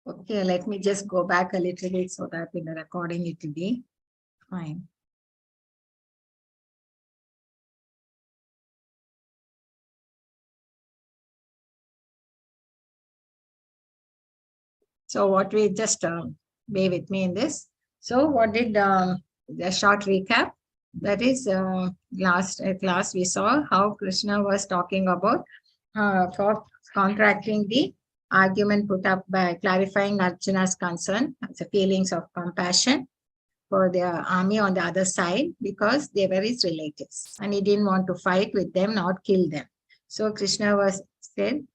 Okay, let me just go back a little bit so that in the recording it will be fine. So what we just bear with me in this. So what did the short recap? That is last class we saw how Krishna was talking about for contracting the argument put up by clarifying Arjuna's concern, the feelings of compassion for the army on the other side because they were his relatives and he didn't want to fight with them, not kill them. So Krishna was said,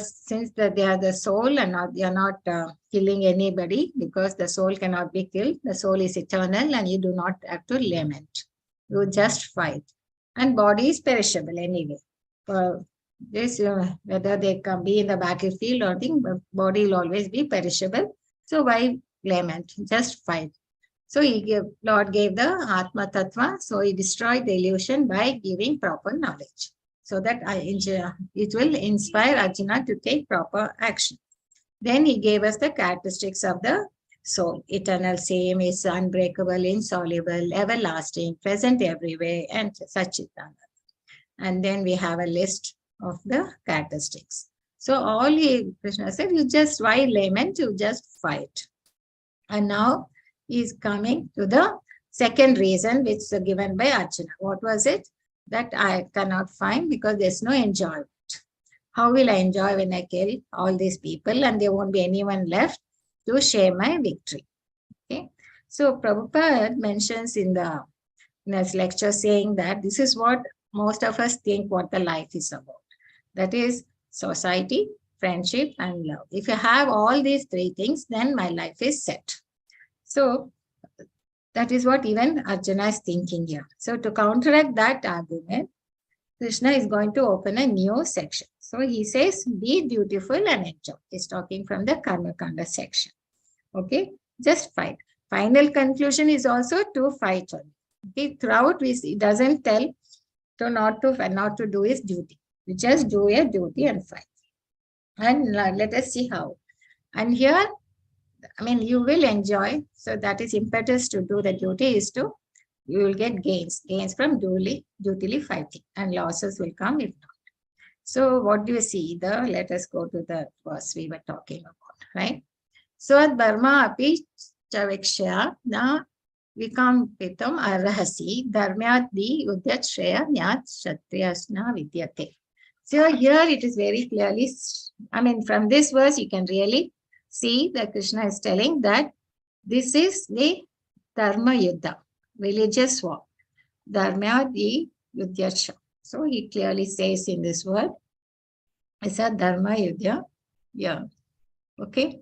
since that they are the soul and they are not killing anybody because the soul cannot be killed. The soul is eternal and you do not have to lament. You just fight. And body is perishable anyway. This whether they can be in the battlefield or thing, but body will always be perishable. So why lament? Just fight. So Lord gave the Atma Tattva. So he destroyed the illusion by giving proper knowledge. So that it will inspire Arjuna to take proper action. Then he gave us the characteristics of the soul. Eternal, same, is unbreakable, insoluble, everlasting, present everywhere, and Satchitananda. And then we have a list of the characteristics. So all Krishna said, you just, why lament? You just fight. And now he's coming to the second reason which is given by Arjuna. What was it? That I cannot find because there's no enjoyment. How will I enjoy when I kill all these people and there won't be anyone left to share my victory? Okay. So Prabhupada mentions in his lecture saying that this is what most of us think what the life is about. That is society, friendship, and love. If you have all these three things, then my life is set. So that is what even Arjuna is thinking here. So to counteract that argument, Krishna is going to open a new section. So he says, be dutiful and enjoy. He's talking from the Karma Kanda section. Okay, just fight. Final conclusion is also to fight only. Okay, throughout it doesn't tell to not to do his duty. You just do your duty and fight. And let us see how. And here, I mean, you will enjoy. So that is impetus to do the duty is to, you will get gains from dutifully fighting, and losses will come if not. So what do you see? Let us go to the verse we were talking about, right? So Burma api chavikshya na vikampitam arahasi dharmyat di udyat shreya nyat shatriyasna vidyate. So here it is very clearly, I mean, from this verse you can really see that Krishna is telling that this is the Dharma Yuddha, religious war. Dharma di Yuddhyacha. So he clearly says in this word, it's a Dharma Yuddha. Yeah. Okay.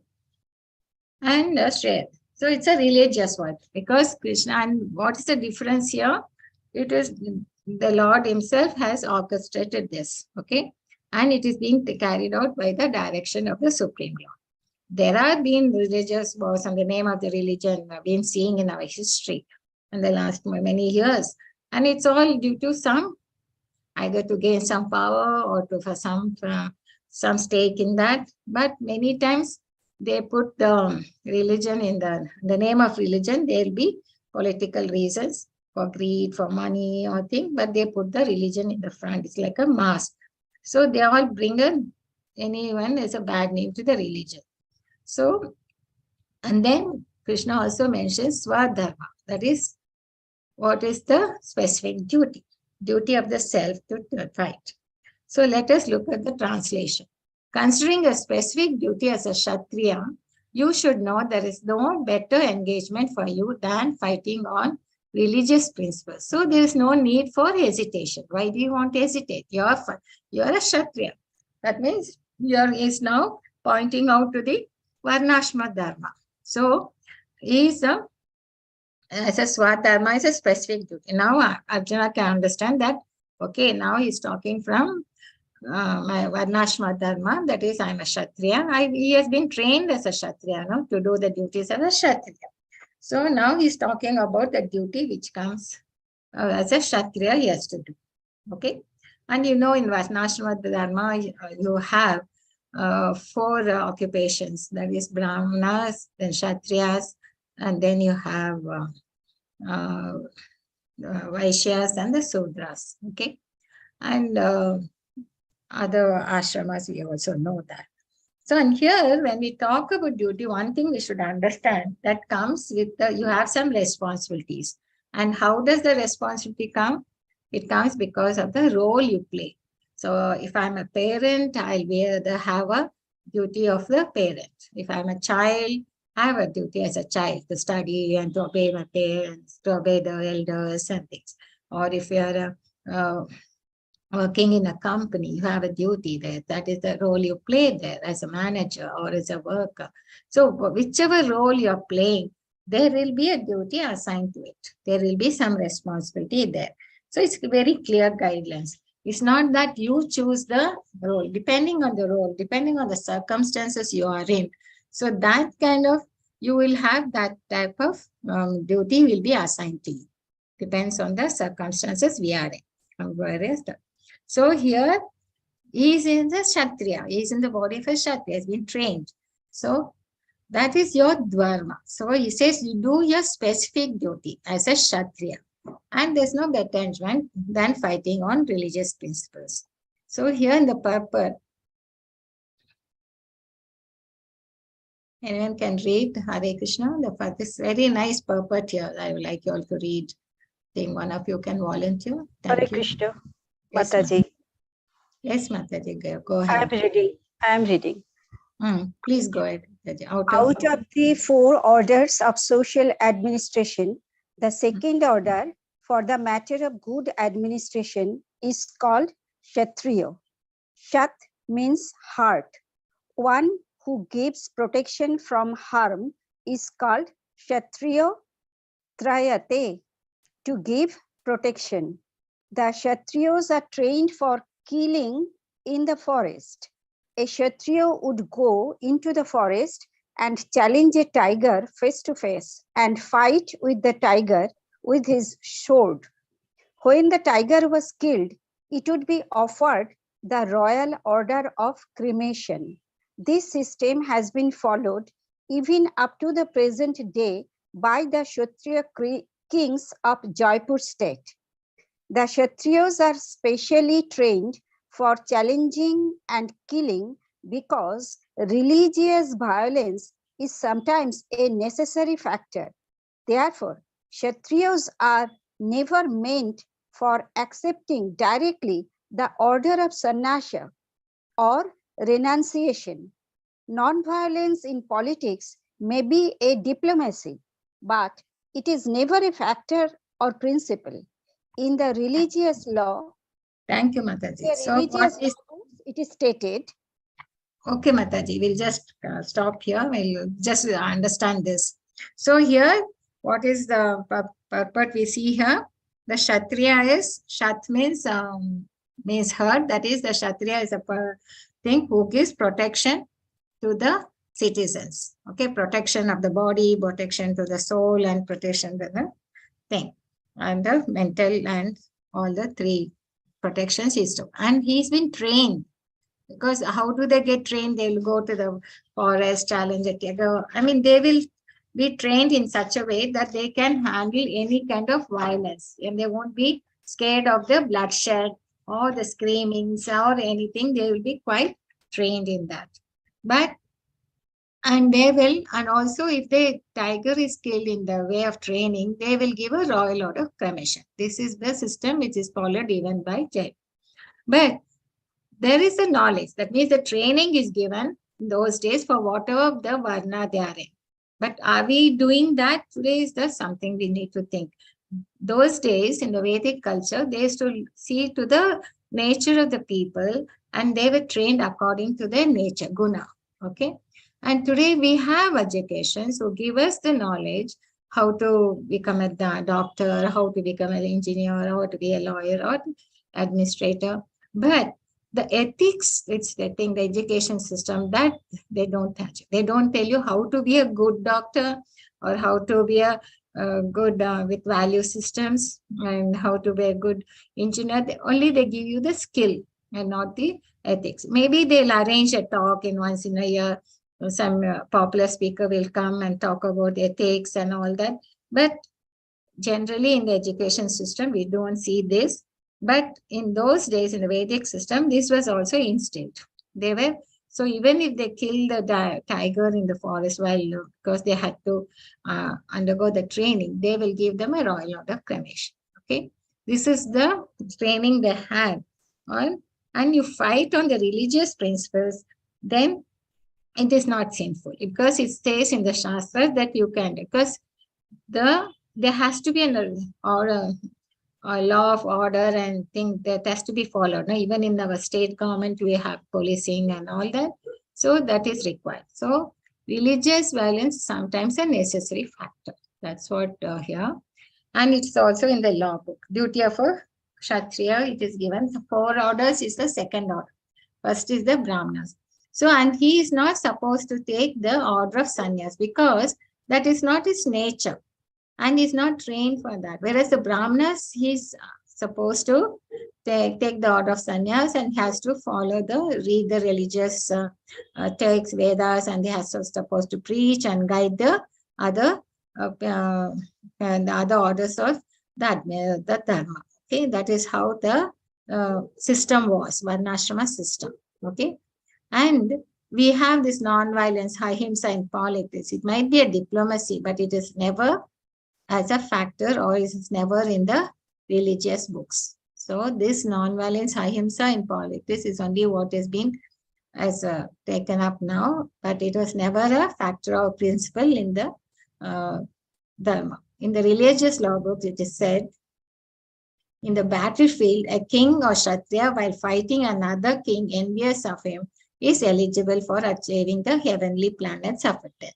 And Shreya. So it's a religious word because Krishna, and what is the difference here? It is the Lord himself has orchestrated this. Okay. And it is being carried out by the direction of the Supreme Lord. There have been religious wars in the name of the religion we've been seeing in our history in the last many years. And it's all due to either to gain some power or for some stake in that. But many times they put the religion in the name of religion. There'll be political reasons for greed, for money or thing, but they put the religion in the front. It's like a mask. So they all bring anyone as a bad name to the religion. So, and then Krishna also mentions Swadharma. That is, what is the specific duty? Duty of the self to fight. So let us look at the translation. Considering a specific duty as a Shatriya, you should know there is no better engagement for you than fighting on religious principles. So there is no need for hesitation. Why do you want to hesitate? You are a Shatriya. That means is now pointing out to the Varnashma Dharma. So as a Swadharma is a specific duty. Now Arjuna can understand that, okay, now he's talking from my Varnashma Dharma, that is, I'm a Kshatriya. He has been trained as a Kshatriya, no, to do the duties as a Kshatriya. So now he's talking about the duty which comes as a Kshatriya he has to do. Okay. And you know, in Varnashma Dharma, you have four occupations. That is Brahmanas, then Kshatriyas, and then you have Vaishyas and the Sudras. Okay, and other ashramas we also know that. So, and here when we talk about duty, one thing we should understand that comes with you have some responsibilities. And how does the responsibility come? It comes because of the role you play. So if I'm a parent, I'll have a duty of the parent. If I'm a child, I have a duty as a child to study and to obey my parents, to obey the elders and things. Or if you're working in a company, you have a duty there. That is the role you play there as a manager or as a worker. So whichever role you're playing, there will be a duty assigned to it. There will be some responsibility there. So it's very clear guidelines. It's not that you choose the role, depending on the role, depending on the circumstances you are in. So that kind of, you will have that type of duty will be assigned to you. Depends on the circumstances we are in. So here, he is in the Shatriya. He is in the body of a Shatriya. He has been trained. So that is your Dharma. So he says you do your specific duty as a Shatriya. And there's no better enjoyment than fighting on religious principles. So here in the purport, anyone can read Hare Krishna. This very nice purport here. I would like you all to read. I think one of you can volunteer. Hare Krishna. Yes, Mataji. Yes, Mataji, go ahead. I am reading. Please go ahead. Out of the four orders of social administration, the second order for the matter of good administration is called Shatriya. Shat means heart. One who gives protection from harm is called Shatriya Trayate, to give protection. The Kshatriyas are trained for killing in the forest. A Kshatriya would go into the forest and challenge a tiger face to face and fight with the tiger with his sword. When the tiger was killed, it would be offered the royal order of cremation. This system has been followed even up to the present day by the Kshatriya kings of Jaipur state. The Kshatriyas are specially trained for challenging and killing because religious violence is sometimes a necessary factor. Therefore, Kshatriyas are never meant for accepting directly the order of sannyasa or renunciation. Non-violence in politics may be a diplomacy, but it is never a factor or principle. In the religious law, thank you, Mataji. So it is stated. Okay, Mataji, we'll just stop here. We'll just understand this. So here, what is the purport we see here? The Shatriya is, Shat means herd. That is, the Shatriya is a thing who gives protection to the citizens. Okay, protection of the body, protection to the soul, and protection to the thing. And the mental and all the three protection system. And he's been trained. Because how do they get trained? They will go to the forest, challenge a tiger. I mean, they will be trained in such a way that they can handle any kind of violence. And they won't be scared of the bloodshed or the screamings or anything. They will be quite trained in that. And they will, and also if the tiger is killed in the way of training, they will give a royal order of cremation. This is the system which is followed even by Jain. But there is a knowledge. That means the training is given in those days for whatever the varna they are in. But are we doing that today? Is there something we need to think? Those days in the Vedic culture, they used to see to the nature of the people and they were trained according to their nature, guna. Okay. And today we have educations who give us the knowledge how to become a doctor, how to become an engineer, how to be a lawyer or administrator. But the ethics, it's the thing, the education system, that they don't touch. They don't tell you how to be a good doctor or how to be a good with value systems and how to be a good engineer. Only they give you the skill. and not the ethics. Maybe they'll arrange a talk in once in a year. Some popular speaker will come and talk about ethics and all that. But generally in the education system, we don't see this. But in those days, in the Vedic system, this was also instilled. They were, so even if they kill the tiger in the forest while, because they had to undergo the training, they will give them a royal order of cremation. Okay, this is the training they had on, and you fight on the religious principles, then it is not sinful, because it stays in the Shastras that you can, because there has to be an order, a law of order and thing that has to be followed. Now, even in our state government, we have policing and all that. So that is required. So religious violence is sometimes a necessary factor. That's what here. And it's also in the law book. Duty of a Shatriya, it is given. The 4 orders is the second order. First is the Brahmanas. So, and he is not supposed to take the order of sannyas, because that is not his nature. And he's not trained for that. Whereas the Brahmanas, he's supposed to take the order of sannyas and has to read the religious texts, Vedas, and he has to supposed to preach and guide the other and the other orders of the Dharma. Okay, that is how the system was, Varnashrama system. Okay, and we have this non-violence, ahimsa in politics. It might be a diplomacy, but it is never as a factor, or is never in the religious books. So this non-violence, ahimsa in politics is only what has been as taken up now, but it was never a factor or principle in the Dharma. In the religious law books, it is said, in the battlefield, a king or Shatriya, while fighting another king envious of him, is eligible for achieving the heavenly planets of death,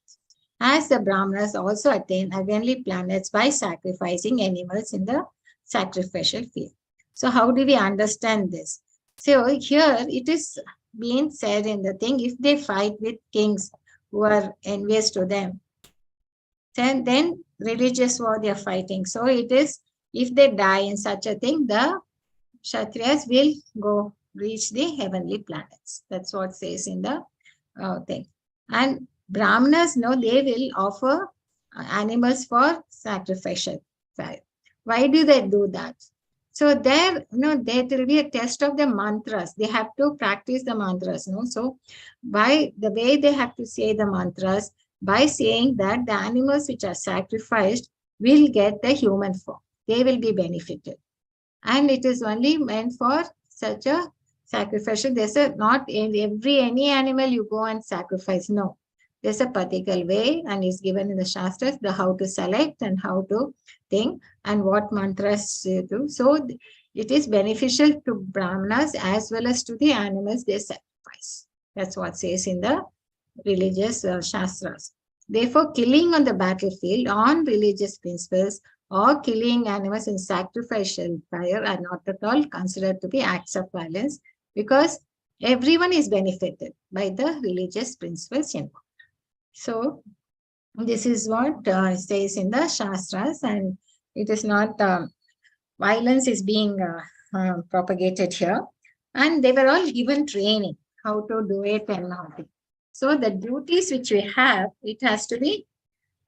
as the Brahmanas also attain heavenly planets by sacrificing animals in the sacrificial field. So how do we understand this? So here it is being said in the thing, if they fight with kings who are envious to them, then religious war they are fighting. So it is, if they die in such a thing, the Kshatriyas will go reach the heavenly planets. That's what says in the thing. And Brahmanas, no, they will offer animals for sacrificial fire. Why do they do that? So there will be a test of the mantras. They have to practice the mantras. So by the way they have to say the mantras, by saying that the animals which are sacrificed will get the human form. They will be benefited. And it is only meant for such a sacrificial. There's not any animal you go and sacrifice. No. There's a particular way, and is given in the Shastras, the how to select and how to think and what mantras do. So it is beneficial to Brahmanas as well as to the animals they sacrifice. That's what says in the religious Shastras. Therefore, killing on the battlefield on religious principles or killing animals in sacrificial fire are not at all considered to be acts of violence, because everyone is benefited by the religious principles involved. So this is what says in the Shastras, and it is not violence is being propagated here. And they were all given training how to do it and how to. So the duties which we have, it has to be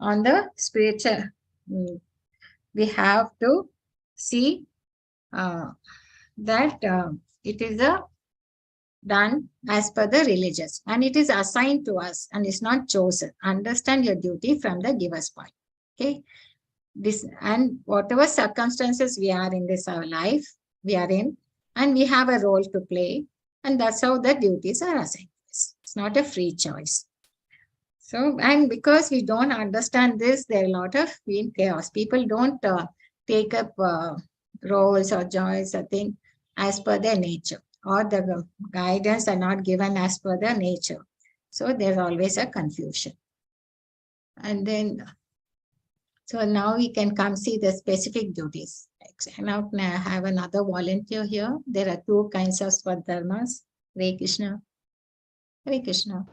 on the spiritual. We have to see that it is done as per the religious, and it is assigned to us and is not chosen. Understand your duty from the giver's point. Okay, this, and whatever circumstances we are in this our life we are in, and we have a role to play, and that's how the duties are assigned. It's not a free choice. So, and because we don't understand this, there are a lot of chaos. People don't take up roles or joys or things as per their nature, or the guidance are not given as per their nature. So there's always a confusion. And then, so now we can come see the specific duties. Now I have another volunteer here. There are 2 kinds of Swadharmas. Hare Krishna. Hare Krishna.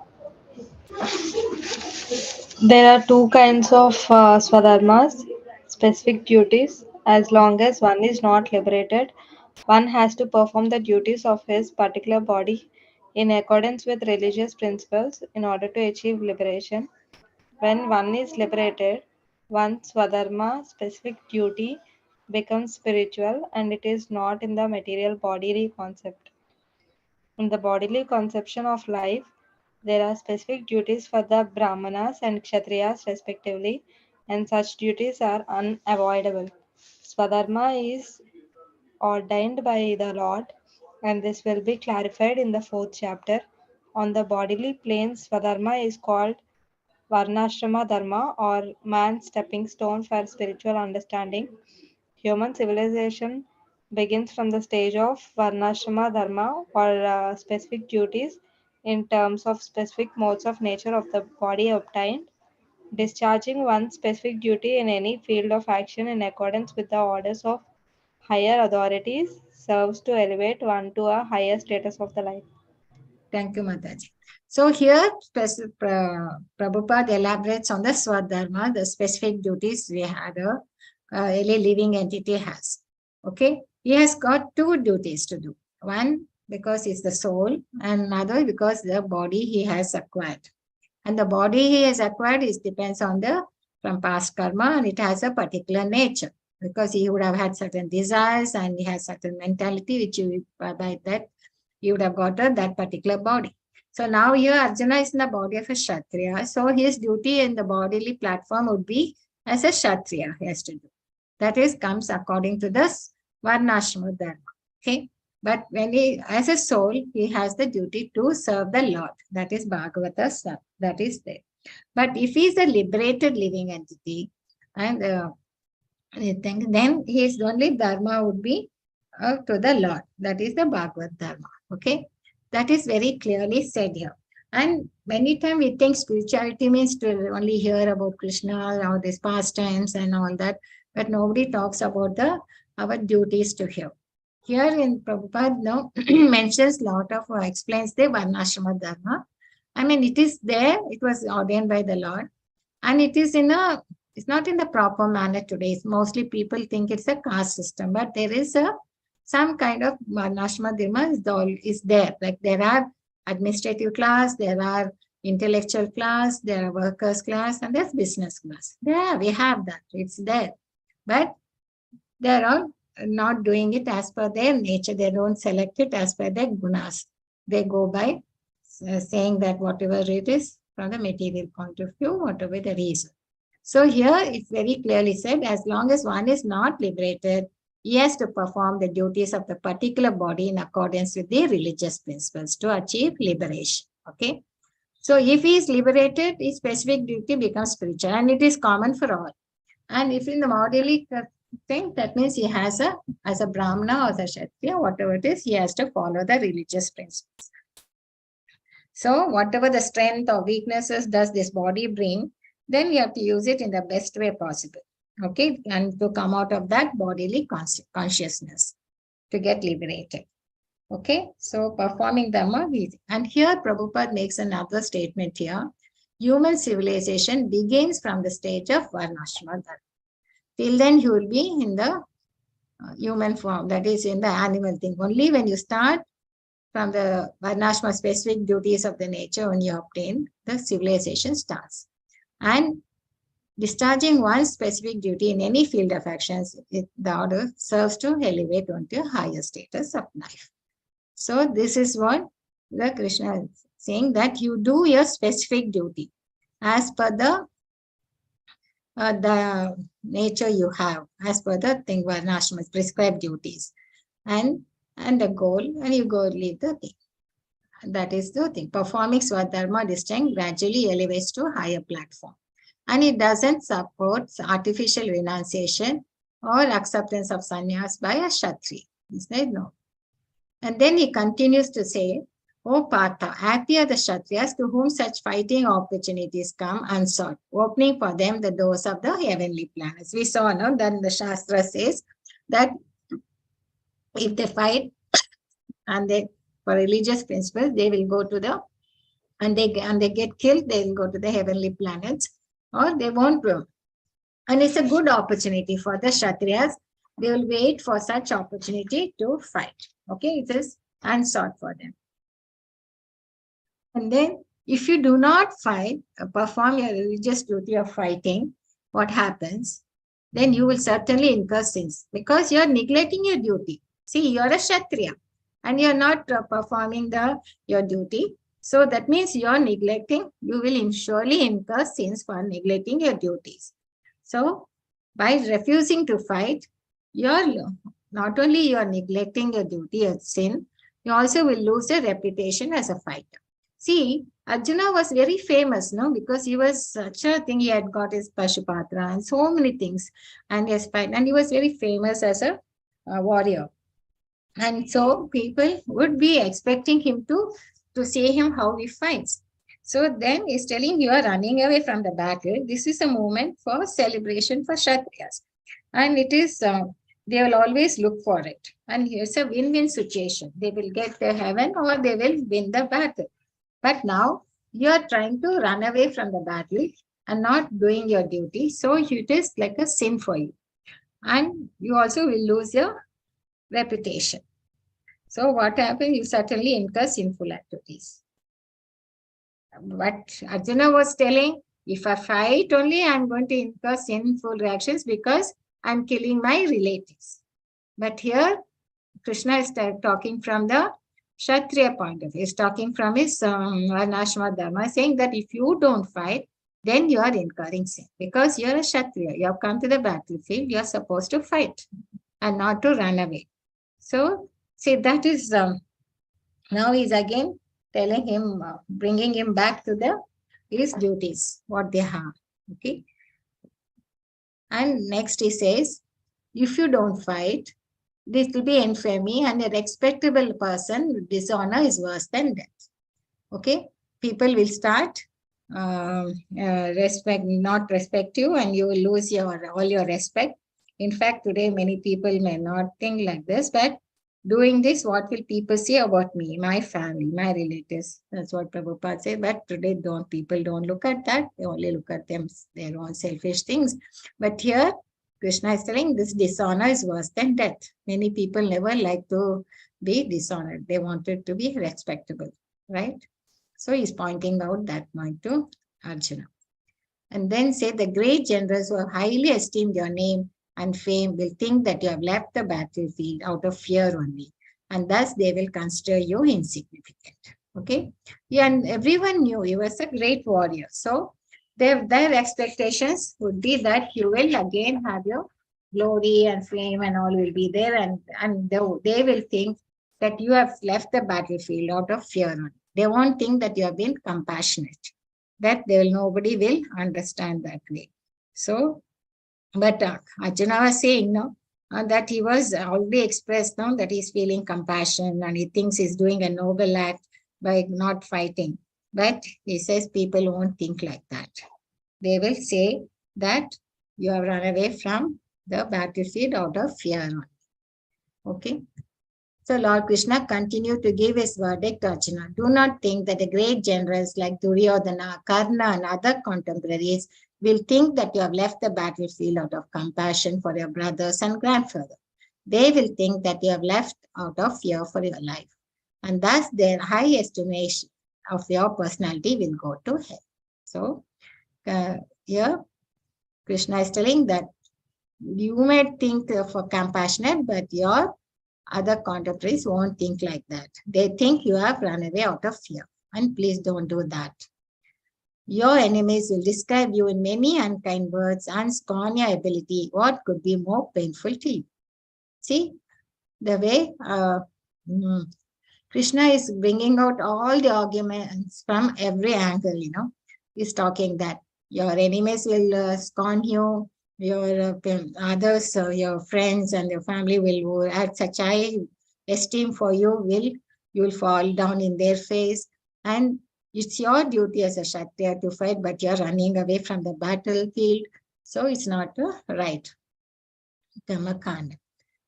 There are 2 kinds of swadharmas, specific duties, as long as one is not liberated one has to perform the duties of his particular body in accordance with religious principles in order to achieve liberation. When one is liberated, one's Swadharma specific duty becomes spiritual and it is not in the material bodily concept. In the bodily conception of life, there are specific duties for the Brahmanas and Kshatriyas respectively, and such duties are unavoidable. Swadharma is ordained by the Lord, and this will be clarified in the fourth chapter. On the bodily plane, Swadharma is called Varnashrama Dharma or man's stepping stone for spiritual understanding. Human civilization begins from the stage of Varnashrama Dharma or specific duties in terms of specific modes of nature of the body obtained. Discharging one specific duty in any field of action in accordance with the orders of higher authorities serves to elevate one to a higher status of the life. Thank you, Mataji. So here, Prabhupada elaborates on the Swadharma, the specific duties we had any living entity has. Okay, he has got two duties to do. One, because it's the soul, and another because the body he has acquired. And the body he has acquired depends on from past karma, and it has a particular nature because he would have had certain desires and he has certain mentality, which by that you would have got that particular body. So now here Arjuna is in the body of a Shatriya. So his duty in the bodily platform would be as a Shatriya he has to do. That is, comes according to this Varnashrama Dharma. Okay. But when he, as a soul, he has the duty to serve the Lord. That is Bhagavata, that is there. But if he is a liberated living entity, and then his only Dharma would be to the Lord. That is the Bhagavad Dharma. Okay. That is very clearly said here. And many times we think spirituality means to only hear about Krishna or these pastimes and all that, but nobody talks about our duties to him. Here in Prabhupada now mentions lot of, explains the Varnashrama Dharma. I mean, it is there, it was ordained by the Lord, and it is it's not in the proper manner today. It's mostly people think it's a caste system, but there is some kind of Varnashrama Dharma is there. Like there are administrative class, there are intellectual class, there are workers class, and there's business class. Yeah, we have that. It's there. But they're all not doing it as per their nature. They don't select it as per their gunas. They go by saying that whatever it is from the material point of view, whatever the reason. So here it's very clearly said, as long as one is not liberated, he has to perform the duties of the particular body in accordance with the religious principles to achieve liberation. Okay. So if he is liberated, his specific duty becomes spiritual, and it is common for all. And if in the bodily thing, that means he has as a Brahmana or the Kshatriya, whatever it is, he has to follow the religious principles. So whatever the strength or weaknesses does this body bring, then you have to use it in the best way possible. Okay, and to come out of that bodily consciousness to get liberated. Okay, so performing Dharma, and here Prabhupada makes another statement here. Human civilization begins from the stage of Varnashrama Dharma. Till then, you will be in the human form, that is in the animal thing. Only when you start from the Varnashrama specific duties of the nature, when you obtain, the civilization starts. And discharging one specific duty in any field of actions, the order serves to elevate one to a higher status of life. So this is what the Krishna is saying, that you do your specific duty as per the nature you have, as per the thing, Varnashrama's prescribed duties, and the goal, and you go leave the thing. That is the thing. Performing Swadharma distinct gradually elevates to a higher platform. And it doesn't support artificial renunciation or acceptance of sannyas by a Kshatriya. He said no. And then he continues to say, O Partha, happy are the Kshatriyas to whom such fighting opportunities come unsought, opening for them the doors of the heavenly planets. We saw now that the Shastra says that if they fight and they for religious principles, they will go to and they get killed, they will go to the heavenly planets, or they won't go. And it's a good opportunity for the Kshatriyas They will wait for such opportunity to fight. Okay, it is unsought for them. And then if you do not fight, perform your religious duty of fighting, what happens? Then you will certainly incur sins because you are neglecting your duty. See, you are a Shatriya and you are not performing your duty. So that means you are neglecting, you will surely incur sins for neglecting your duties. So by refusing to fight, you are not only you are neglecting your duty of sin, you also will lose your reputation as a fighter. See, Arjuna was very famous, no, because he was such a thing. He had got his Pashupatra and so many things, and he was very famous as a warrior. And so people would be expecting him to see him how he fights. So then he's telling you are running away from the battle. This is a moment for celebration for Kshatriyas. And it is, they will always look for it. And here's a win-win situation. They will get the heaven or they will win the battle. But now you are trying to run away from the battle and not doing your duty. So it is like a sin for you. And you also will lose your reputation. So what happens? You certainly incur sinful activities. But Arjuna was telling, if I fight only, I'm going to incur sinful reactions because I'm killing my relatives. But here, Krishna is talking from the Shatriya point of view. He's talking from his Varnashrama Dharma, saying that if you don't fight, then you are incurring sin. Because you're a Shatriya. You have come to the battlefield, you're supposed to fight and not to run away. So, see, that is, now he's again telling him, bringing him back to his duties, what they have. Okay. And next he says, if you don't fight, this will be infamy, and a respectable person with dishonor is worse than death. Okay. People will start not respect you, and you will lose all your respect. In fact, today many people may not think like this, but doing this, what will people say about me, my family, my relatives? That's what Prabhupada said. But today people don't look at that. They only look at their own selfish things. But here, Krishna is telling this dishonor is worse than death. Many people never like to be dishonored. They wanted to be respectable, right? So he's pointing out that point to Arjuna. And then say the great generals who have highly esteemed your name and fame will think that you have left the battlefield out of fear only, and thus they will consider you insignificant. Okay, yeah, and everyone knew he was a great warrior, so their expectations would be that you will again have your glory and fame and all will be there, and they will think that you have left the battlefield out of fear only. They won't think that you have been compassionate. That nobody will understand that way. So, but Arjuna was saying that he was already expressed that he's feeling compassion and he thinks he's doing a noble act by not fighting. But he says people won't think like that. They will say that you have run away from the battlefield out of fear. Okay. So Lord Krishna continued to give his verdict to Arjuna. Do not think that the great generals like Duryodhana, Karna and other contemporaries will think that you have left the battlefield out of compassion for your brothers and grandfather. They will think that you have left out of fear for your life. And thus their high estimation of your personality will go to hell. So here Krishna is telling that you may think for compassionate, but your other contemporaries won't think like that. They think you have run away out of fear. And please don't do that. Your enemies will describe you in many unkind words and scorn your ability. What could be more painful to you? See, the way Krishna is bringing out all the arguments from every angle, He's talking that your enemies will scorn you, your others, your friends and your family will have such high esteem for you, you will fall down in their face. And it's your duty as a Shatriya to fight, but you're running away from the battlefield. So it's not right. Karmakanda.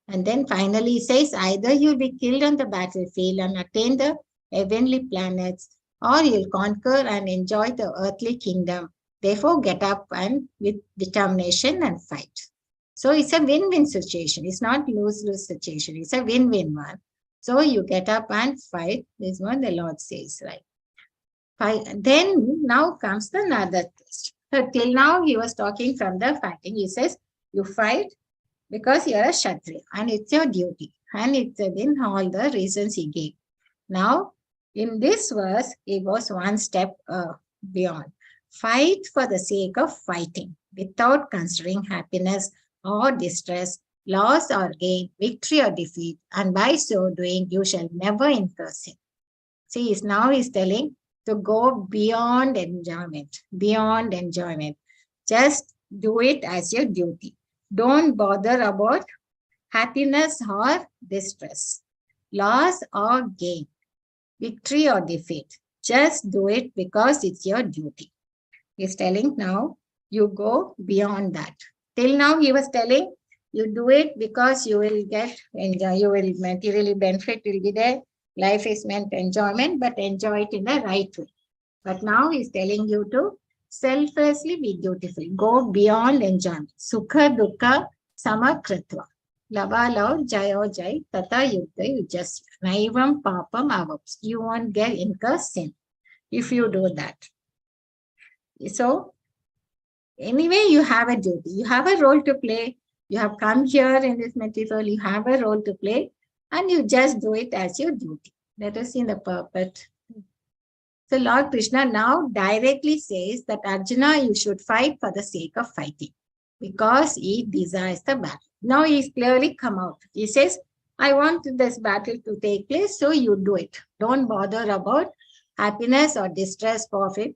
And then finally he says, either you'll be killed on the battlefield and attain the heavenly planets, or you'll conquer and enjoy the earthly kingdom. Therefore, get up and with determination and fight. So it's a win-win situation. It's not lose-lose situation. It's a win-win one. So you get up and fight. This is what the Lord says, right? Fight. Then now comes the another twist. So till now he was talking from the fighting. He says, you fight because you're a Shatriya and it's your duty. And it's in all the reasons he gave. Now, in this verse, he goes one step beyond. Fight for the sake of fighting, without considering happiness or distress, loss or gain, victory or defeat, and by so doing, you shall never incur sin. See, now he's telling to go beyond enjoyment, beyond enjoyment. Just do it as your duty. Don't bother about happiness or distress, loss or gain, victory or defeat. Just do it because it's your duty. He's telling now, you go beyond that. Till now, he was telling, you do it because you will get enjoy, you will materially benefit, will be there. Life is meant enjoyment, but enjoy it in the right way. But now he's telling you to selflessly be dutiful. Go beyond enjoyment. Sukha dukkha samakritva. Lava lav jayo jai tata yudda yujasya. Naivam papam avaps. You won't get incur sin if you do that. So anyway, you have a duty. You have a role to play. You have come here in this material. You have a role to play. And you just do it as your duty. Let us see the purport. So Lord Krishna now directly says that Arjuna, you should fight for the sake of fighting because he desires the battle. Now he's clearly come out. He says, I want this battle to take place, so you do it. Don't bother about happiness or distress, profit.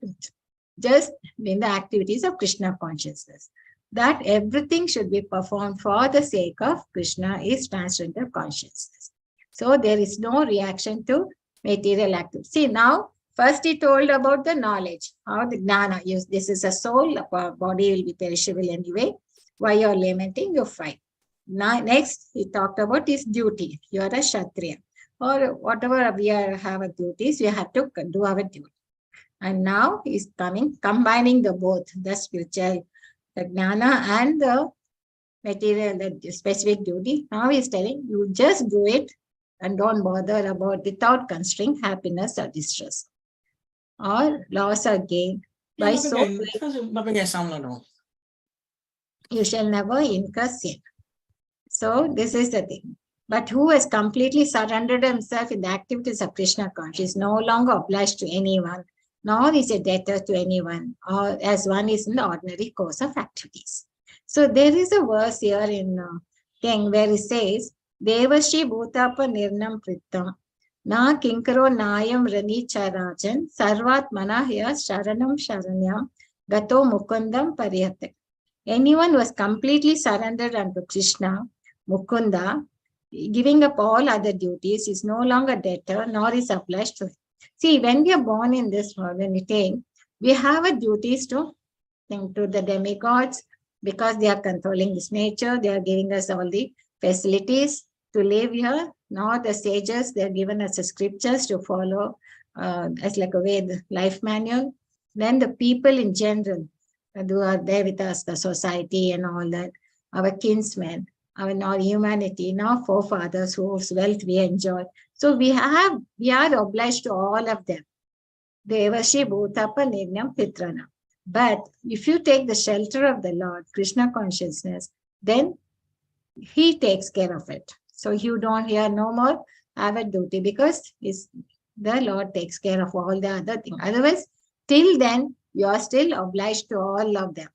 Just in the activities of Krishna consciousness. That everything should be performed for the sake of Krishna is transcendental consciousness. So there is no reaction to material activity. See now, first he told about the knowledge, how the jnana, this is a soul, a body will be perishable anyway. Why you're lamenting, you fight. Now, next, he talked about his duty. You are a Shatriya. Or whatever we have a duties, we have to do our duty. And now he's combining the both, the spiritual, the jnana and the material, the specific duty. Now he's telling you just do it and don't bother about without considering happiness or distress or loss or gain. By so you shall never incur sin. So this is the thing. But who has completely surrendered himself in the activities of Krishna consciousness is no longer obliged to anyone, nor is a debtor to anyone, or as one is in the ordinary course of activities. So there is a verse here in Eng where it says, Devashi Bhutapa Nirnam Prittam, Na Kinkaro Nayam Rani Charajan, Sarvat Manahya Sharanam Sharanyam, Gato Mukundam Pariyate. Anyone who was completely surrendered unto Krishna, Mukunda, giving up all other duties, is no longer debtor, nor is obliged to. See, when we are born in this world, when we think, we have a duties to the demigods because they are controlling this nature, they are giving us all the facilities to live here. Now the sages, they are given us the scriptures to follow as like a way, the life manual. Then the people in general who are there with us, the society and all that, our kinsmen, our humanity, now forefathers whose wealth we enjoy. So we are obliged to all of them. Devashi Bhutapa Nirnyam Pitrana. But if you take the shelter of the Lord, Krishna consciousness, then he takes care of it. So you don't hear no more have a duty because the Lord takes care of all the other things. Otherwise, till then, you are still obliged to all of them.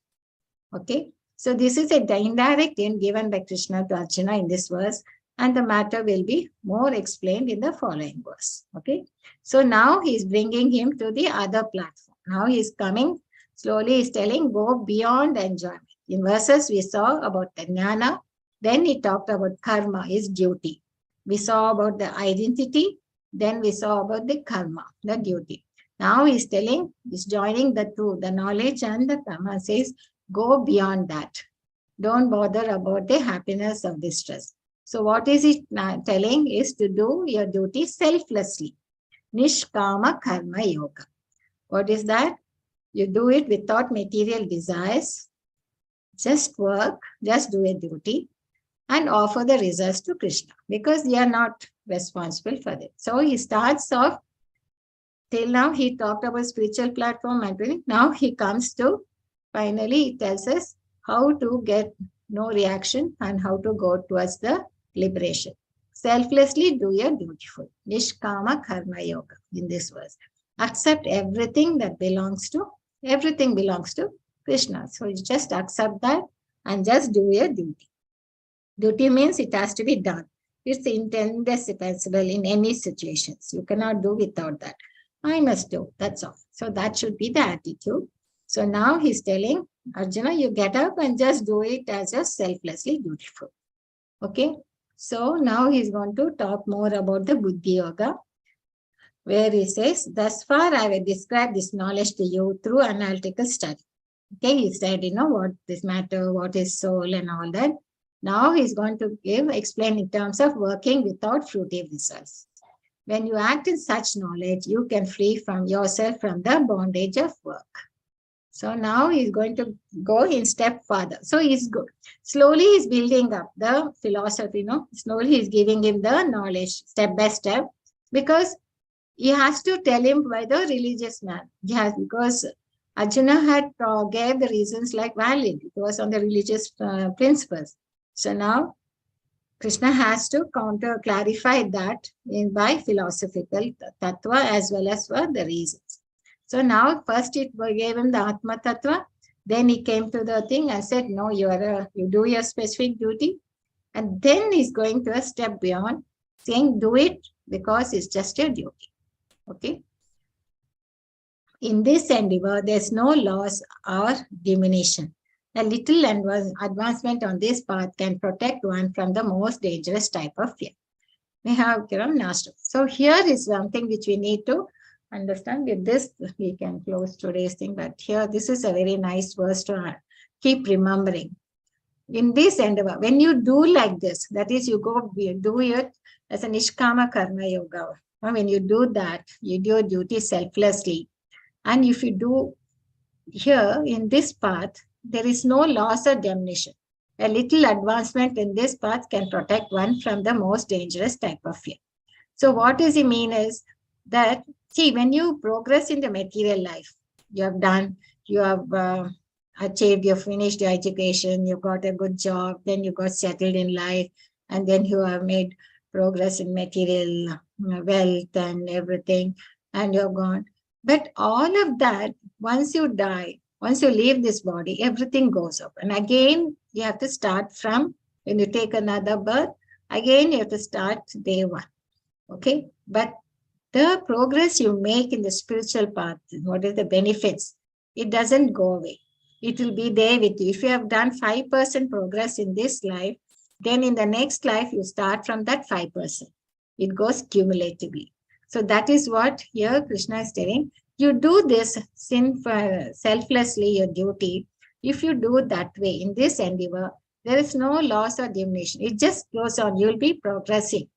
Okay. So this is a indirect hint given by Krishna to Arjuna in this verse, and the matter will be more explained in the following verse. Okay. So now he's bringing him to the other platform. Now he's coming slowly, he's telling, go beyond enjoyment. In verses, we saw about the jnana, then he talked about karma, his duty. We saw about the identity, then we saw about the karma, the duty. Now he's telling, he's joining the two, the knowledge and the karma, says, go beyond that. Don't bother about the happiness or distress. So what is it telling is to do your duty selflessly. Nishkama karma yoga. What is that? You do it without material desires, Just work, just do a duty and offer the results to Krishna because they are not responsible for it. So he starts off, till now he talked about spiritual platform and now he comes to, finally he tells us how to get no reaction and how to go towards the liberation. Selflessly do your dutiful. Nishkama karma yoga in this verse. Accept everything belongs to Krishna. So you just accept that and just do your duty. Duty means it has to be done. It's indispensable in any situations. You cannot do without that. I must do, that's all. So that should be the attitude. So now he's telling Arjuna, you get up and just do it as a selflessly dutiful. Okay. So now he's going to talk more about the Buddhi Yoga, where he says, thus far I will describe this knowledge to you through analytical study. Okay, he said, what is matter, what is soul and all that. Now he's going to explain in terms of working without fruitive results. When you act in such knowledge, you can free from yourself from the bondage of work. So now he's going to go in step further. So he's good. Slowly he's building up the philosophy, slowly he's giving him the knowledge step by step, because he has to tell him by the religious man. Yes, because Arjuna had gave the reasons like valid. It was on the religious principles. So now Krishna has to clarify that by philosophical tattva as well as for the reasons. So now first it gave him the Atma tattva, then he came to the thing and said, no, you do your specific duty. And then he's going to a step beyond, saying do it because it's just your duty. Okay. In this endeavor, there's no loss or diminution. A little advancement on this path can protect one from the most dangerous type of fear. We have Nashtra. So here is something which we need to understand. With this, we can close today's thing. But here, this is a very nice verse to keep remembering. In this endeavor, when you do like this, that is, you do it as a Nishkama Karma Yoga. When you do that, you do your duty selflessly. And if you do here in this path, there is no loss or diminution. A little advancement in this path can protect one from the most dangerous type of fear. So what does he mean is that, see, when you progress in the material life, you have done, you have achieved, you have finished your education, you got a good job, then you got settled in life, and then you have made progress in material wealth and everything, and you're gone. But all of that, once you die, once you leave this body, everything goes up. And again, you have to start from, when you take another birth, again, you have to start day one. Okay? But the progress you make in the spiritual path, what is the benefits? It doesn't go away. It will be there with you. If you have done 5% progress in this life, then in the next life, you start from that 5%. It goes cumulatively. So that is what here Krishna is telling. You do this selflessly, your duty. If you do that way in this endeavor, there is no loss or diminution. It just goes on. You'll be progressing.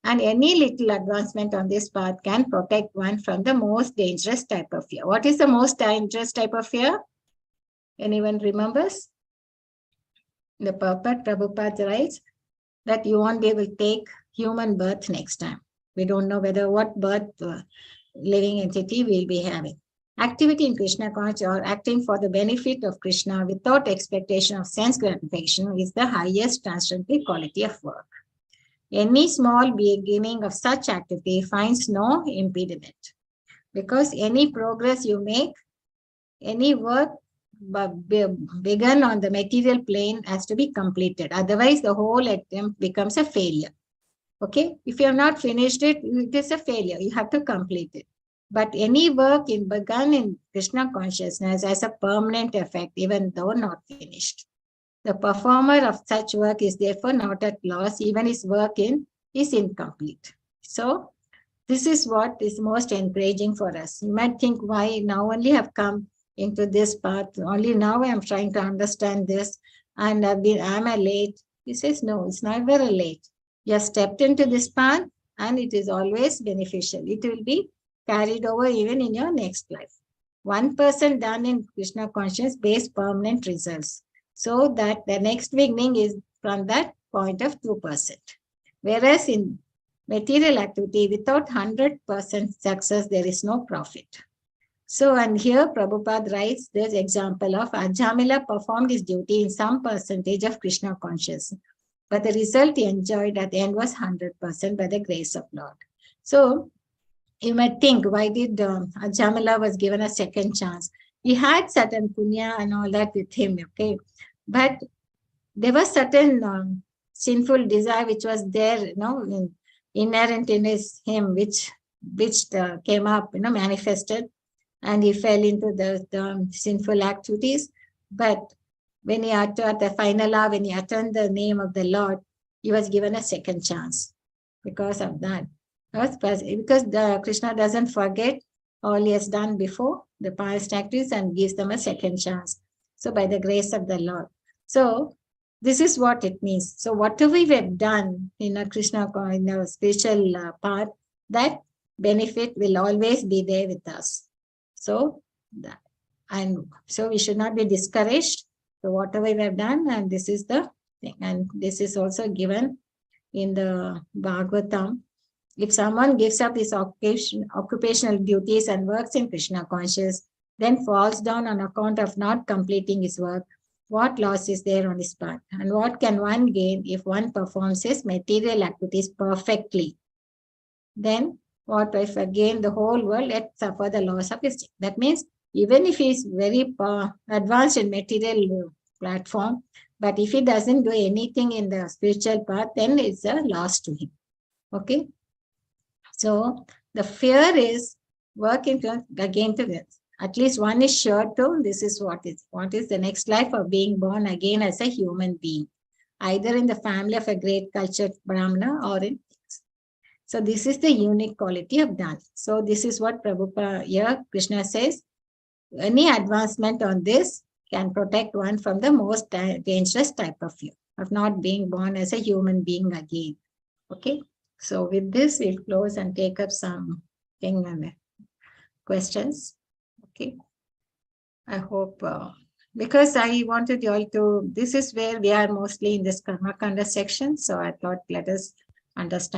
And any little advancement on this path can protect one from the most dangerous type of fear. What is the most dangerous type of fear? Anyone remembers? The Prabhupada writes that you won't be able to take human birth next time. We don't know what birth living entity we'll be having. Activity in Krishna consciousness or acting for the benefit of Krishna without expectation of sense gratification is the highest transcendental quality of work. Any small beginning of such activity finds no impediment, because any progress you make, any work begun on the material plane has to be completed. Otherwise, the whole attempt becomes a failure. Okay, if you have not finished it, it is a failure. You have to complete it. But any work begun in Krishna consciousness has a permanent effect, even though not finished. The performer of such work is therefore not at loss, even his work is incomplete. So this is what is most encouraging for us. You might think, why now only have come into this path? Only now I am trying to understand this, and am I late? He says, no, it's never late. You have stepped into this path and it is always beneficial. It will be carried over even in your next life. 1% done in Krishna consciousness bears permanent results. So that the next beginning is from that point of 2%. Whereas in material activity, without 100% success, there is no profit. So, and here Prabhupada writes this example of Ajamila performed his duty in some percentage of Krishna consciousness, but the result he enjoyed at the end was 100% by the grace of Lord. So, you might think, why did Ajamila was given a second chance? He had certain punya and all that with him, okay? But there was certain sinful desire which was there, inherent in him, which came up, manifested, and he fell into the sinful activities. But when he uttered the final hour, when he uttered the name of the Lord, he was given a second chance because of that. Because Krishna doesn't forget all he has done before, the past activities, and gives them a second chance. So by the grace of the Lord. So this is what it means. So whatever we have done in a Krishna, in a spiritual path, that benefit will always be there with us. So we should not be discouraged. So whatever we have done, and this is the thing. And this is also given in the Bhagavatam. If someone gives up his occupational duties and works in Krishna conscious, then falls down on account of not completing his work, what loss is there on his part? And what can one gain if one performs his material activities perfectly? Then what if again the whole world yet suffer the loss of his? That means even if he is very advanced in material platform, but if he doesn't do anything in the spiritual path, then it's a loss to him. Okay. So the fear is working again to this. At least one is sure to, this is what is the next life of being born again as a human being, either in the family of a great cultured Brahmana or in. So this is the unique quality of dana. So this is what Prabhupada here, Krishna says, any advancement on this can protect one from the most dangerous type of fear, of not being born as a human being again. Okay. So with this, we'll close and take up some questions. Okay. I hope, because I wanted you all to, this is where we are mostly in this Karma Kanda section. So I thought let us understand